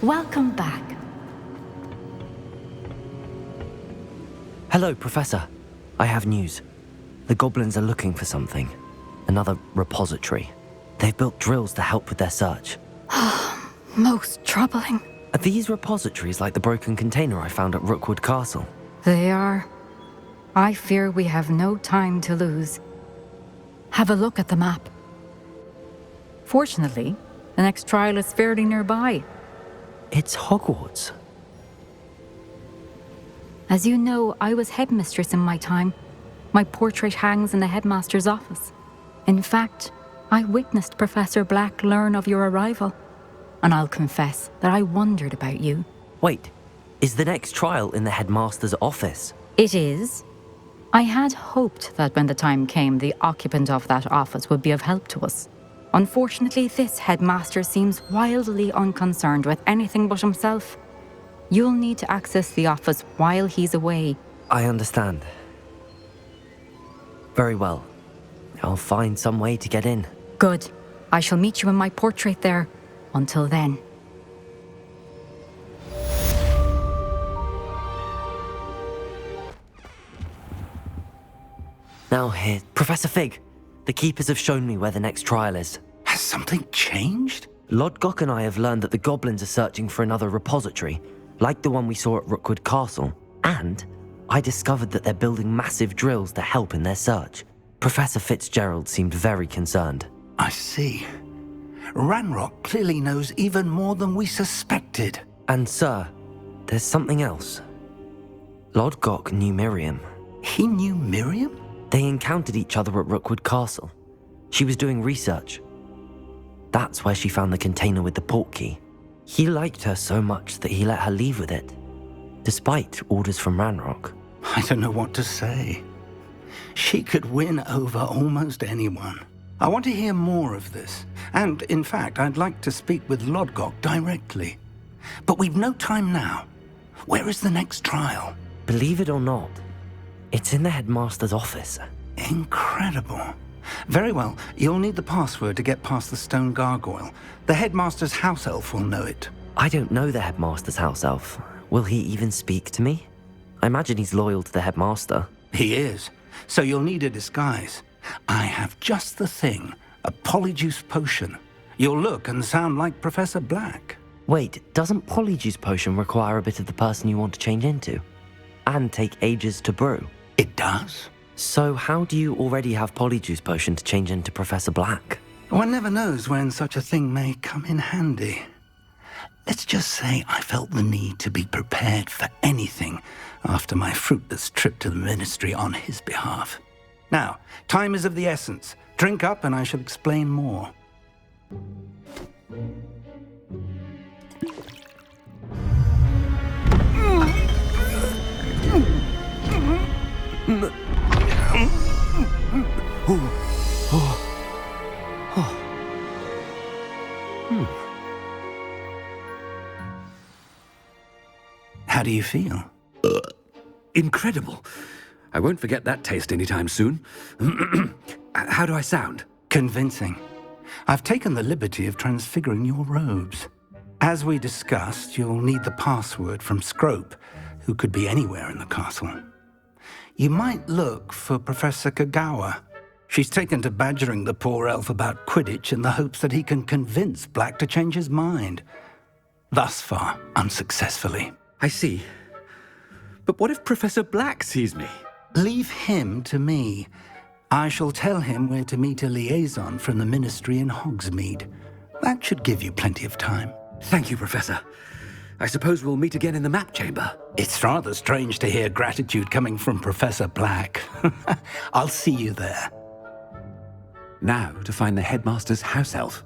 Welcome back. Hello, Professor. I have news. The goblins are looking for something. Another repository. They've built drills to help with their search. Most troubling. Are these repositories like the broken container I found at Rookwood Castle? They are. I fear we have no time to lose. Have a look at the map. Fortunately, the next trial is fairly nearby. It's Hogwarts. As you know, I was headmistress in my time. My portrait hangs in the headmaster's office. In fact, I witnessed Professor Black learn of your arrival. And I'll confess that I wondered about you. Wait, is the next trial in the headmaster's office? It is. I had hoped that when the time came, the occupant of that office would be of help to us. Unfortunately, this headmaster seems wildly unconcerned with anything but himself. You'll need to access the office while he's away. I understand. Very well. I'll find some way to get in. Good. I shall meet you in my portrait there. Until then. Now here, Professor Fig. The keepers have shown me where the next trial is. Has something changed? Lodgok and I have learned that the goblins are searching for another repository, like the one we saw at Rookwood Castle. And I discovered that they're building massive drills to help in their search. Professor Fitzgerald seemed very concerned. I see. Ranrock clearly knows even more than we suspected. And sir, there's something else. Lodgok knew Miriam. He knew Miriam? They encountered each other at Rookwood Castle. She was doing research. That's where she found the container with the portkey. He liked her so much that he let her leave with it, despite orders from Ranrock. I don't know what to say. She could win over almost anyone. I want to hear more of this. And, in fact, I'd like to speak with Lodgok directly. But we've no time now. Where is the next trial? Believe it or not, it's in the headmaster's office. Incredible. Very well. You'll need the password to get past the stone gargoyle. The headmaster's house elf will know it. I don't know the headmaster's house elf. Will he even speak to me? I imagine he's loyal to the headmaster. He is. So you'll need a disguise. I have just the thing. A polyjuice potion. You'll look and sound like Professor Black. Wait, doesn't Polyjuice Potion require a bit of the person you want to change into? And take ages to brew? It does? So how do you already have Polyjuice Potion to change into Professor Black? One never knows when such a thing may come in handy. Let's just say I felt the need to be prepared for anything after my fruitless trip to the ministry on his behalf. Now, time is of the essence. Drink up and I shall explain more. How do you feel? Incredible. I won't forget that taste anytime soon. How do I sound? Convincing. I've taken the liberty of transfiguring your robes. As we discussed, you'll need the password from Scrope, who could be anywhere in the castle. You might look for Professor Kagawa. She's taken to badgering the poor elf about Quidditch in the hopes that he can convince Black to change his mind. Thus far, unsuccessfully. I see. But what if Professor Black sees me? Leave him to me. I shall tell him where to meet a liaison from the ministry in Hogsmeade. That should give you plenty of time. Thank you, Professor. I suppose we'll meet again in the map chamber. It's rather strange to hear gratitude coming from Professor Black. I'll see you there. Now to find the headmaster's house elf.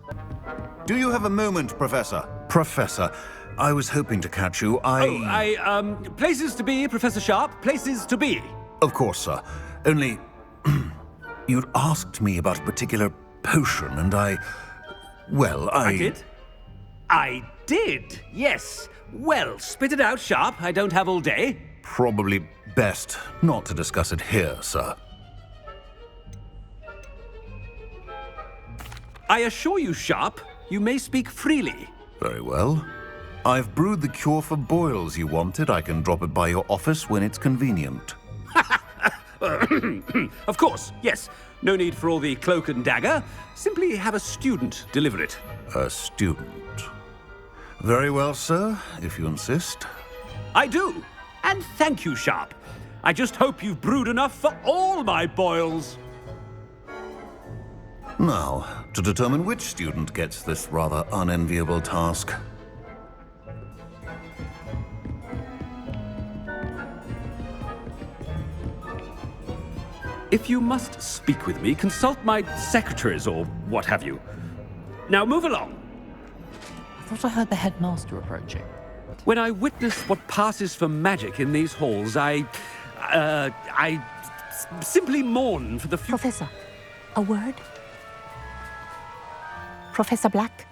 Do you have a moment, Professor? Professor, I was hoping to catch you. Places to be, Professor Sharp. Places to be. Of course, sir. Only... you'd asked me about a particular potion, and I did? I did, yes. Well, spit it out, Sharp. I don't have all day. Probably best not to discuss it here, sir. I assure you, Sharp, you may speak freely. Very well. I've brewed the cure for boils you wanted. I can drop it by your office when it's convenient. Of course, yes. No need for all the cloak and dagger. Simply have a student deliver it. A student. Very well, sir, if you insist. I do. And thank you, Sharp. I just hope you've brewed enough for all my boils. Now, to determine which student gets this rather unenviable task. If you must speak with me, consult my secretaries or what have you. Now move along. I thought I heard the headmaster approaching. When I witness what passes for magic in these halls, I simply mourn for the future. Professor, a word? Professor Black,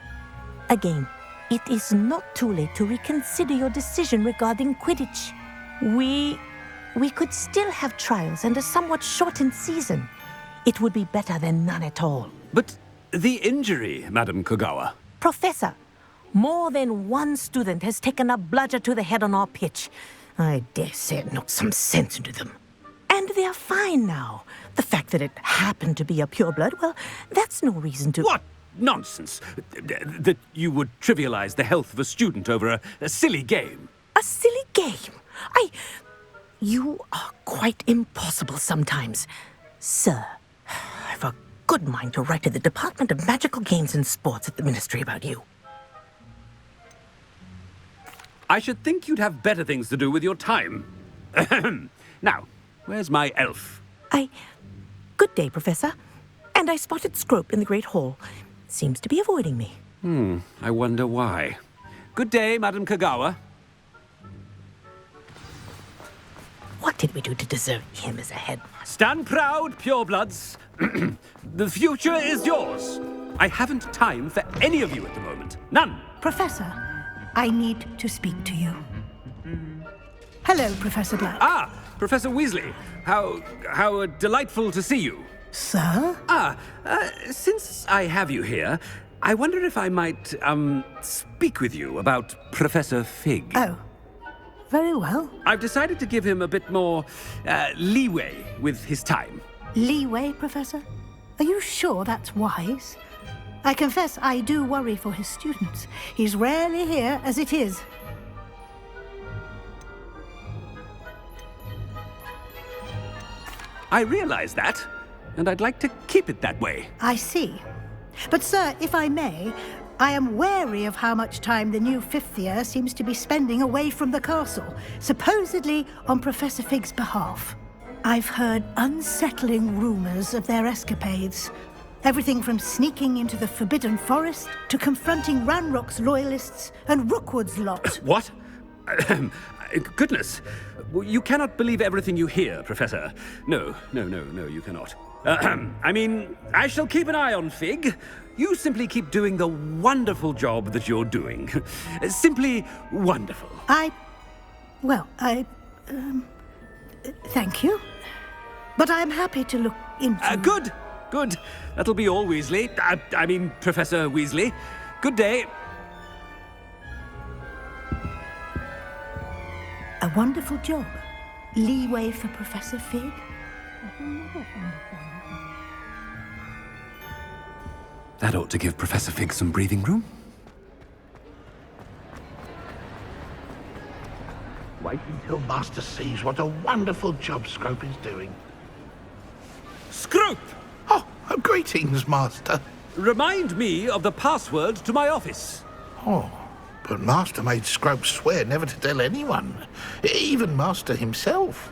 again, it is not too late to reconsider your decision regarding Quidditch. We could still have trials and a somewhat shortened season. It would be better than none at all. But the injury, Madam Kogawa. Professor, more than one student has taken a bludger to the head on our pitch. I dare say it knocked some sense into them. And they're fine now. The fact that it happened to be a pureblood, well, that's no reason to... What nonsense! That you would trivialize the health of a student over a silly game. A silly game? You are quite impossible sometimes. Sir, I've a good mind to write to the Department of Magical Games and Sports at the Ministry about you. I should think you'd have better things to do with your time. Now, where's my elf? Good day, Professor. And I spotted Scrope in the Great Hall. Seems to be avoiding me. I wonder why. Good day, Madam Kogawa. What did we do to deserve him as a headmaster? Stand proud, purebloods. The future is yours. I haven't time for any of you at the moment. None. Professor, I need to speak to you. Hello, Professor Black. Ah, Professor Weasley. How delightful to see you. Sir? Since I have you here, I wonder if I might, speak with you about Professor Fig. Oh, very well. I've decided to give him a bit more, leeway with his time. Leeway, Professor? Are you sure that's wise? I confess I do worry for his students. He's rarely here as it is. I realize that, and I'd like to keep it that way. I see. But, sir, if I may, I am wary of how much time the new fifth year seems to be spending away from the castle, supposedly on Professor Fig's behalf. I've heard unsettling rumors of their escapades. Everything from sneaking into the Forbidden Forest to confronting Ranrock's loyalists and Rookwood's lot. What? Goodness. You cannot believe everything you hear, Professor. No, you cannot. I mean, I shall keep an eye on Fig. You simply keep doing the wonderful job that you're doing. Simply wonderful. Thank you. But I'm happy to look into... Good. That'll be all, Weasley. I mean, Professor Weasley. Good day. A wonderful job. Leeway for Professor Fig. That ought to give Professor Fig some breathing room. Wait until Master sees what a wonderful job Scrope is doing. Scrope! Oh, greetings, Master. Remind me of the password to my office. Oh, but Master made Scrope swear never to tell anyone, even Master himself.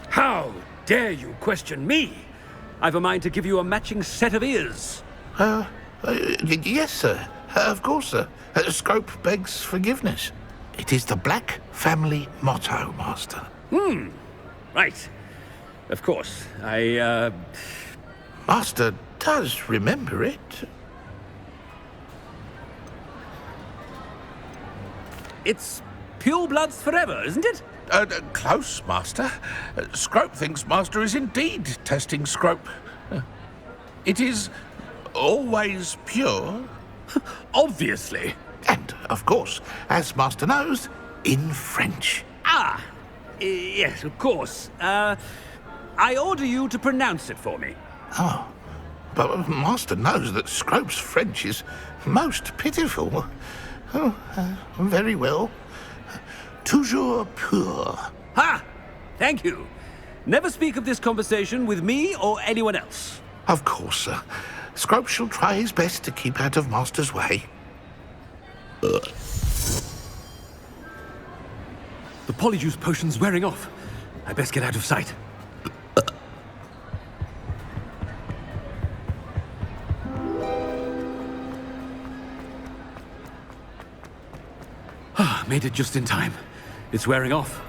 How dare you question me? I've a mind to give you a matching set of ears. Yes, sir. Of course, sir. Scrope begs forgiveness. It is the Black family motto, Master. Right. Of course. Master does remember it. It's purebloods forever, isn't it? Close, Master. Scrope thinks Master is indeed testing Scrope. It is always pure, Obviously. And, of course, as Master knows, in French. Ah, yes, of course. I order you to pronounce it for me. Oh, but Master knows that Scrope's French is most pitiful. Oh, very well. Toujours pur. Ha! Thank you. Never speak of this conversation with me or anyone else. Of course, sir. Scrope shall try his best to keep out of Master's way. The polyjuice potion's wearing off. I best get out of sight. Made it just in time. It's wearing off.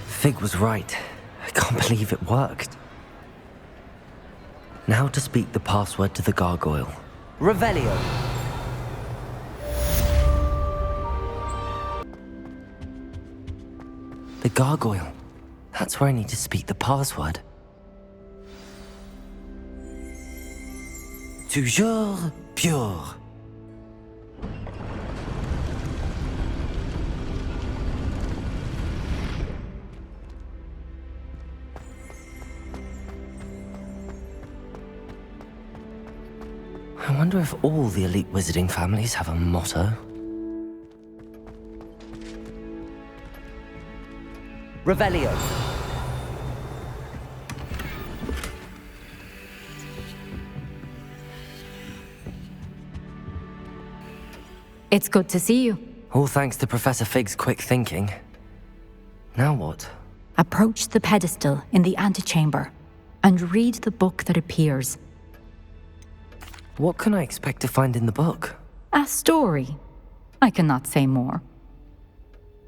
Fig was right. I can't believe it worked. Now to speak the password to the gargoyle. Revelio. The gargoyle. That's where I need to speak the password. Toujours pure. I wonder if all the elite wizarding families have a motto. Revelio. It's good to see you. All thanks to Professor Fig's quick thinking. Now what? Approach the pedestal in the antechamber and read the book that appears. What can I expect to find in the book? A story. I cannot say more.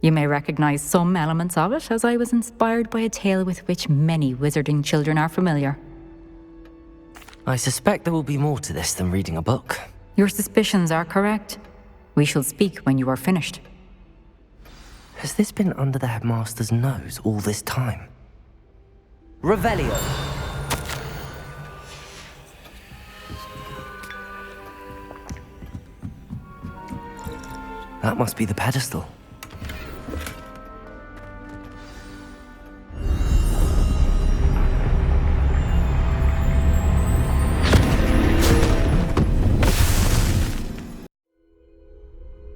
You may recognize some elements of it, as I was inspired by a tale with which many wizarding children are familiar. I suspect there will be more to this than reading a book. Your suspicions are correct. We shall speak when you are finished. Has this been under the headmaster's nose all this time? Revelio. That must be the pedestal.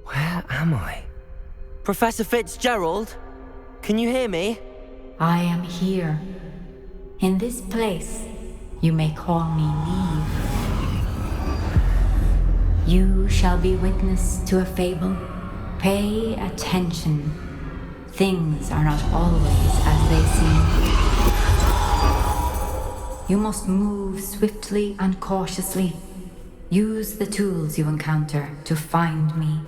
Where am I? Professor Fitzgerald? Can you hear me? I am here. In this place, you may call me Neve. You shall be witness to a fable. Pay attention. Things are not always as they seem. You must move swiftly and cautiously. Use the tools you encounter to find me.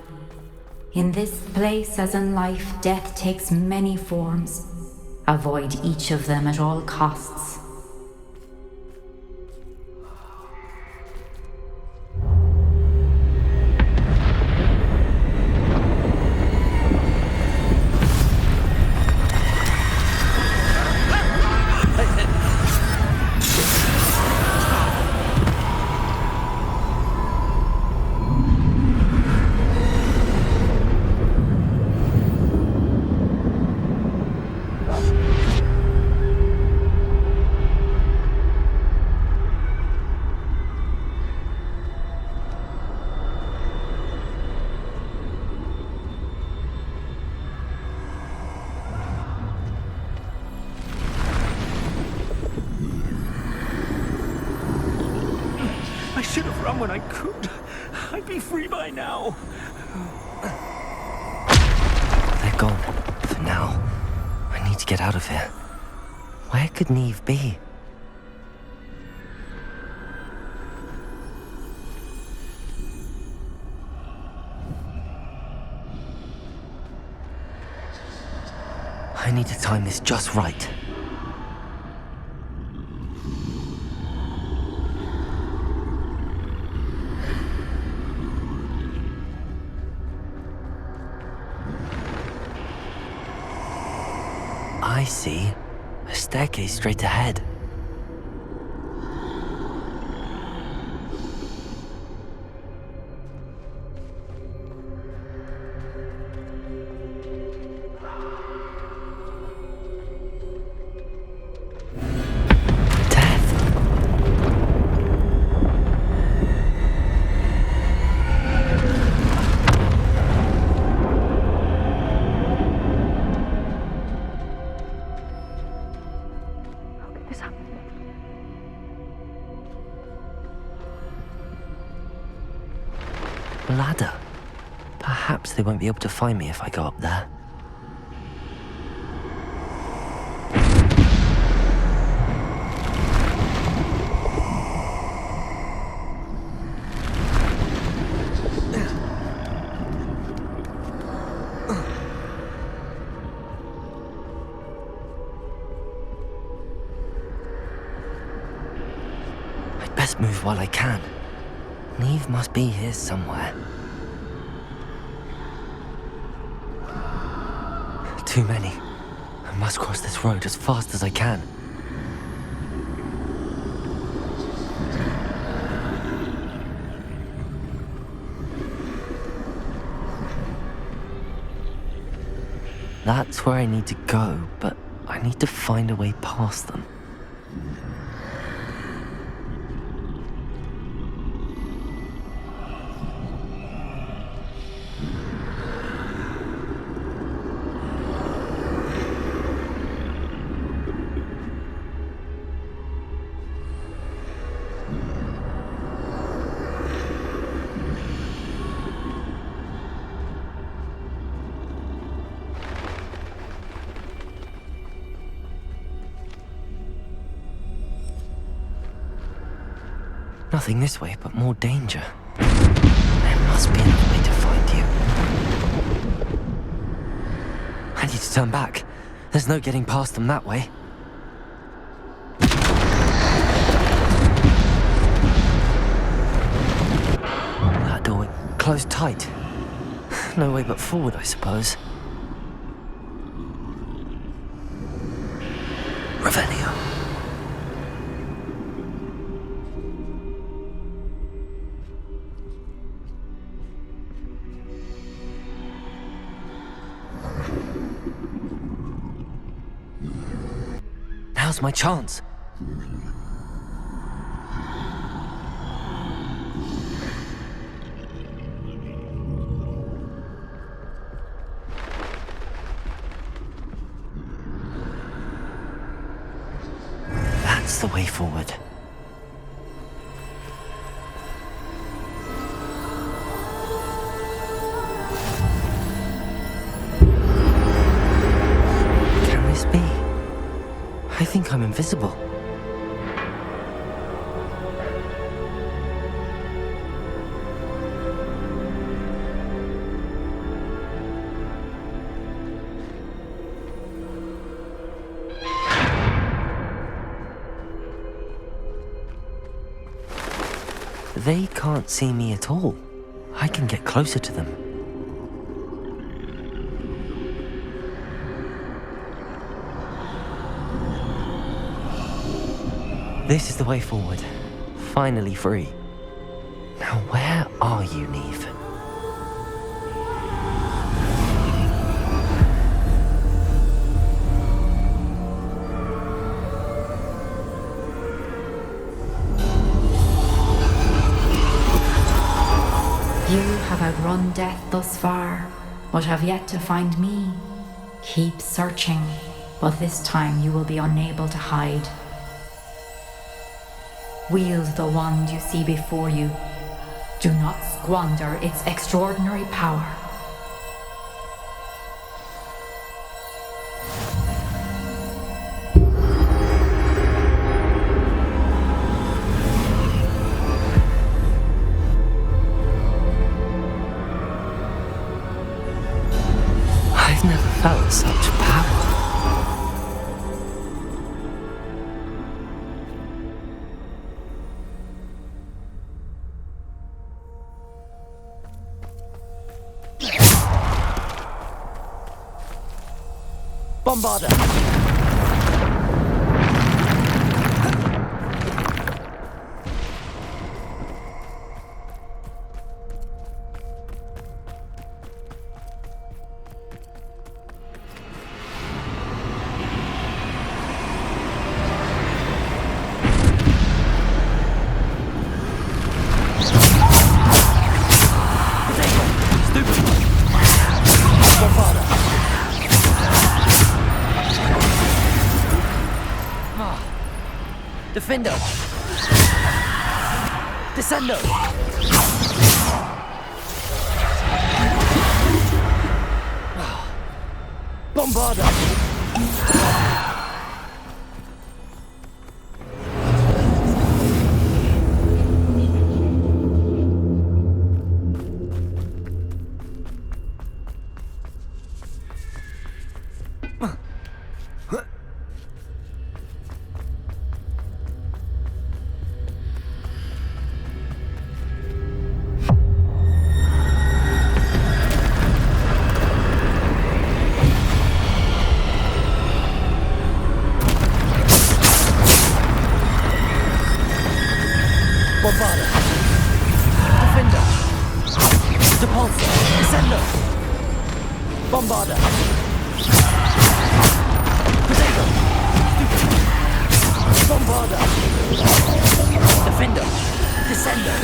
In this place, as in life, death takes many forms. Avoid each of them at all costs. I should have run when I could. I'd be free by now. They're gone. For now. I need to get out of here. Where could Neve be? I need to time this just right. I see. A staircase straight ahead. ladder. Perhaps they won't be able to find me if I go up there. I'd best move while I can. Neve must be here somewhere. Too many. I must cross this road as fast as I can. That's where I need to go, but I need to find a way past them. Nothing this way, but more danger. There must be another way to find you. I need to turn back. There's no getting past them that way. That door closed tight. No way but forward, I suppose. Revelio. Now's my chance. That's the way forward. Can this be? I think I'm invisible. They can't see me at all. I can get closer to them. This is the way forward. Finally free. Now where are you, Neve? You have outrun death thus far, but have yet to find me. Keep searching, but this time you will be unable to hide. Wield the wand you see before you. Do not squander its extraordinary power. I've never felt such power. Bombarder! Defendo! Descendo! Bombarda! Bombarda! Defender! Depulsor! Descender! Bombarda! Potato! Bombarda! Defender! Descender!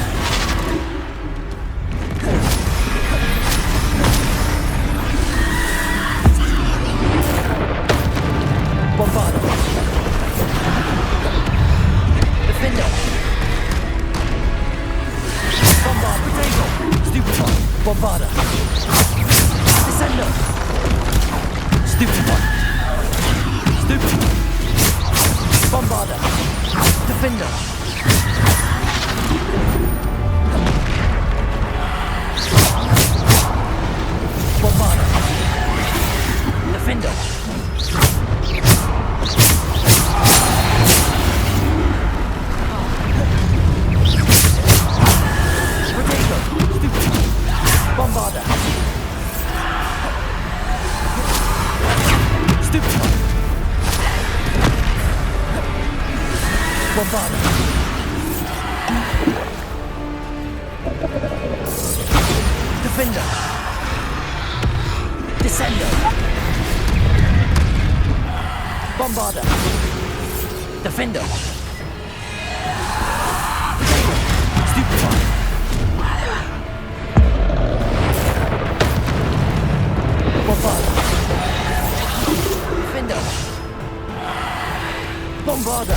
Bombarda! Defender! Bombarda! Potato! Stupefy! Bombarda! Descender! Stupefy! Stupefy! Bombarda! Defender! Bombarda! Defender! Potato! Stupefy! Bombarda! Stupefy! Bombarda! Defender! Descender! Bombarda! Defender! Stupefy! Bombarda! Defender! Bombarda!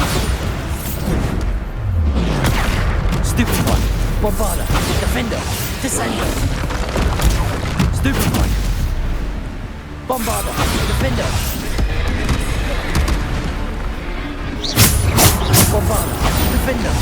Stupefy! Bombarda! Defender! Descender! Stupefy! Bombarda! Defender! Bombarda! Defender!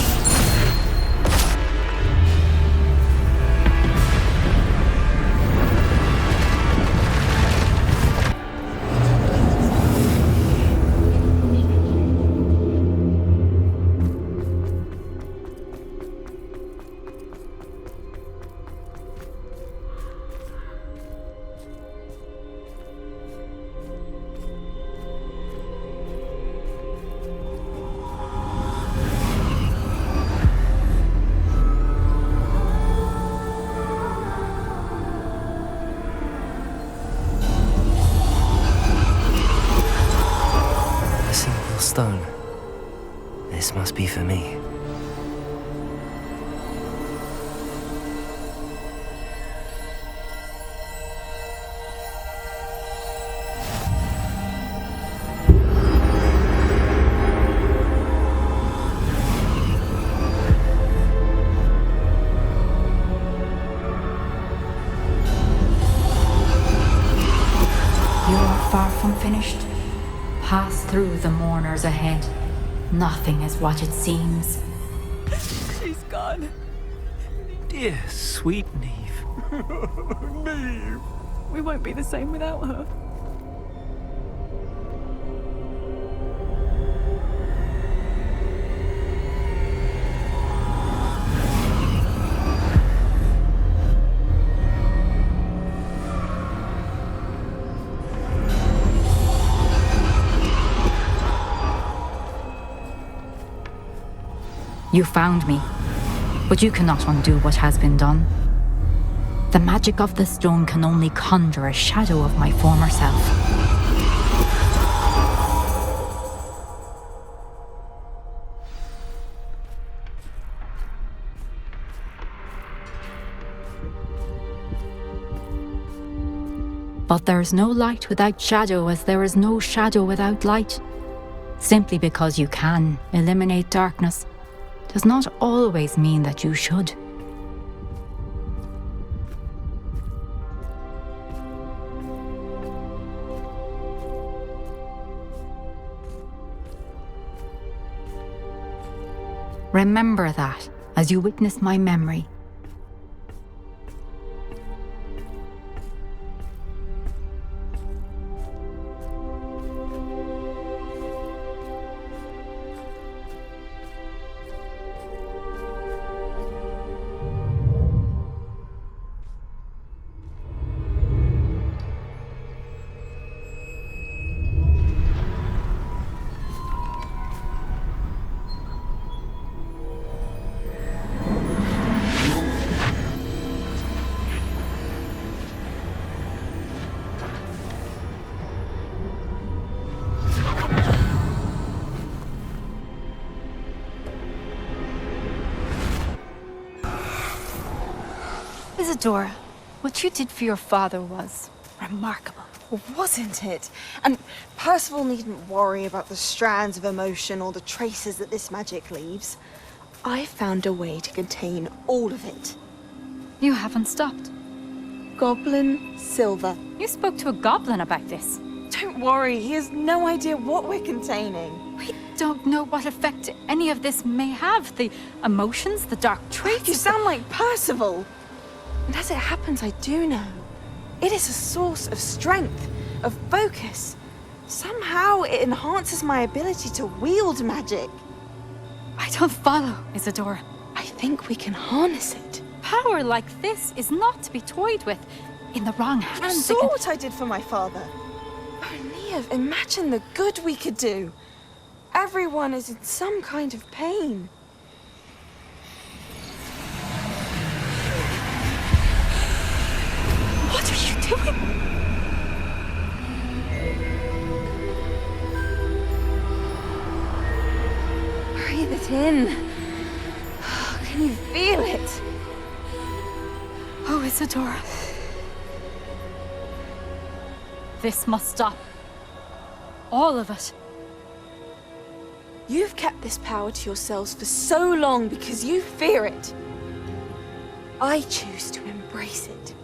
A single stone. This must be for me. You're far from finished. Pass through the mourners ahead. Nothing is what it seems. She's gone. Dear, sweet Neve. Neve. We won't be the same without her. You found me, but you cannot undo what has been done. The magic of the stone can only conjure a shadow of my former self. But there is no light without shadow, as there is no shadow without light. Simply because you can eliminate darkness does not always mean that you should. Remember that as you witness my memory. Isadora, what you did for your father was remarkable. Wasn't it? And Percival needn't worry about the strands of emotion or the traces that this magic leaves. I found a way to contain all of it. You haven't stopped. Goblin silver. You spoke to a goblin about this. Don't worry, he has no idea what we're containing. We don't know what effect any of this may have. The emotions, the dark traits. You sound like Percival. And as it happens, I do know. It is a source of strength, of focus. Somehow it enhances my ability to wield magic. I don't follow, Isadora. I think we can harness it. Power like this is not to be toyed with. In the wrong You hands, saw what I did for my father. Oh, Neve, imagine the good we could do. Everyone is in some kind of pain. What are you doing? Breathe it in. Can you feel it? Oh, Isadora. This must stop. All of it. You've kept this power to yourselves for so long because you fear it. I choose to embrace it.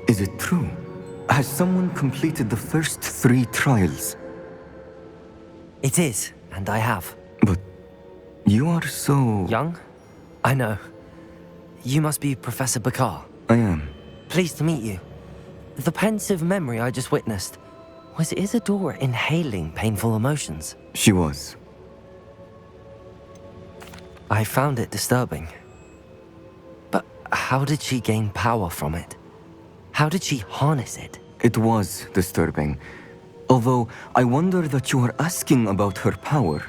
Is it true? Has someone completed the first 3 trials? It is, and I have. But you are so... Young? I know. You must be Professor Bakar. I am. Pleased to meet you. The pensive memory I just witnessed, was Isadora inhaling painful emotions? She was. I found it disturbing. But how did she gain power from it? How did she harness it? It was disturbing. Although I wonder that you are asking about her power.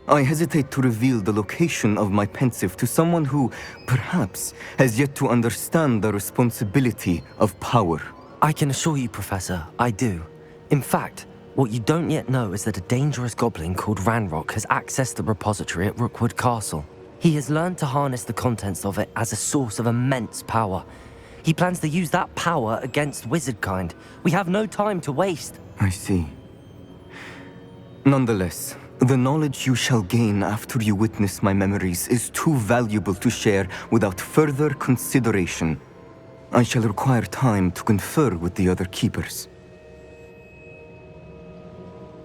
I hesitate to reveal the location of my pensive to someone who, perhaps, has yet to understand the responsibility of power. I can assure you, Professor, I do. In fact, what you don't yet know is that a dangerous goblin called Ranrock has accessed the repository at Rookwood Castle. He has learned to harness the contents of it as a source of immense power. He plans to use that power against wizardkind. We have no time to waste. I see. Nonetheless, the knowledge you shall gain after you witness my memories is too valuable to share without further consideration. I shall require time to confer with the other keepers.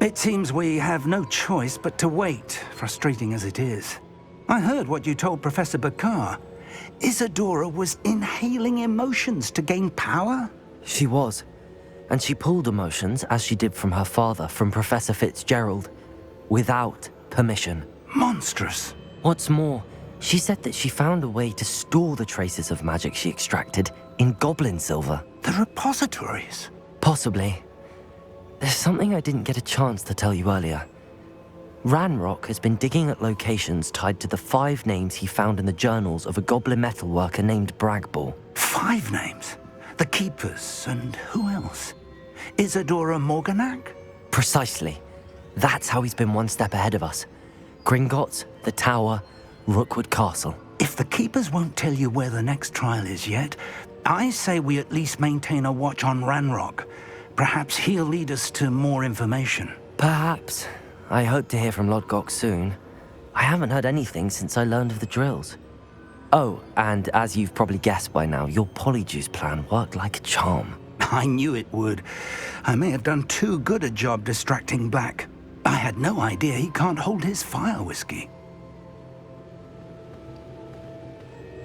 It seems we have no choice but to wait, frustrating as it is. I heard what you told Professor Bakar. Isadora was inhaling emotions to gain power? She was. And she pulled emotions, as she did from her father, from Professor Fitzgerald, without permission. Monstrous. What's more, she said that she found a way to store the traces of magic she extracted in goblin silver. The repositories? Possibly. There's something I didn't get a chance to tell you earlier. Ranrock has been digging at locations tied to the 5 names he found in the journals of a goblin metalworker named Bragball. 5 names? The Keepers, and who else? Isadora Morganac? Precisely. That's how he's been one step ahead of us. Gringotts, the Tower, Rookwood Castle. If the Keepers won't tell you where the next trial is yet, I say we at least maintain a watch on Ranrock. Perhaps he'll lead us to more information. Perhaps. I hope to hear from Lodgok soon. I haven't heard anything since I learned of the drills. Oh, and as you've probably guessed by now, your Polyjuice plan worked like a charm. I knew it would. I may have done too good a job distracting Black. I had no idea he can't hold his fire whiskey.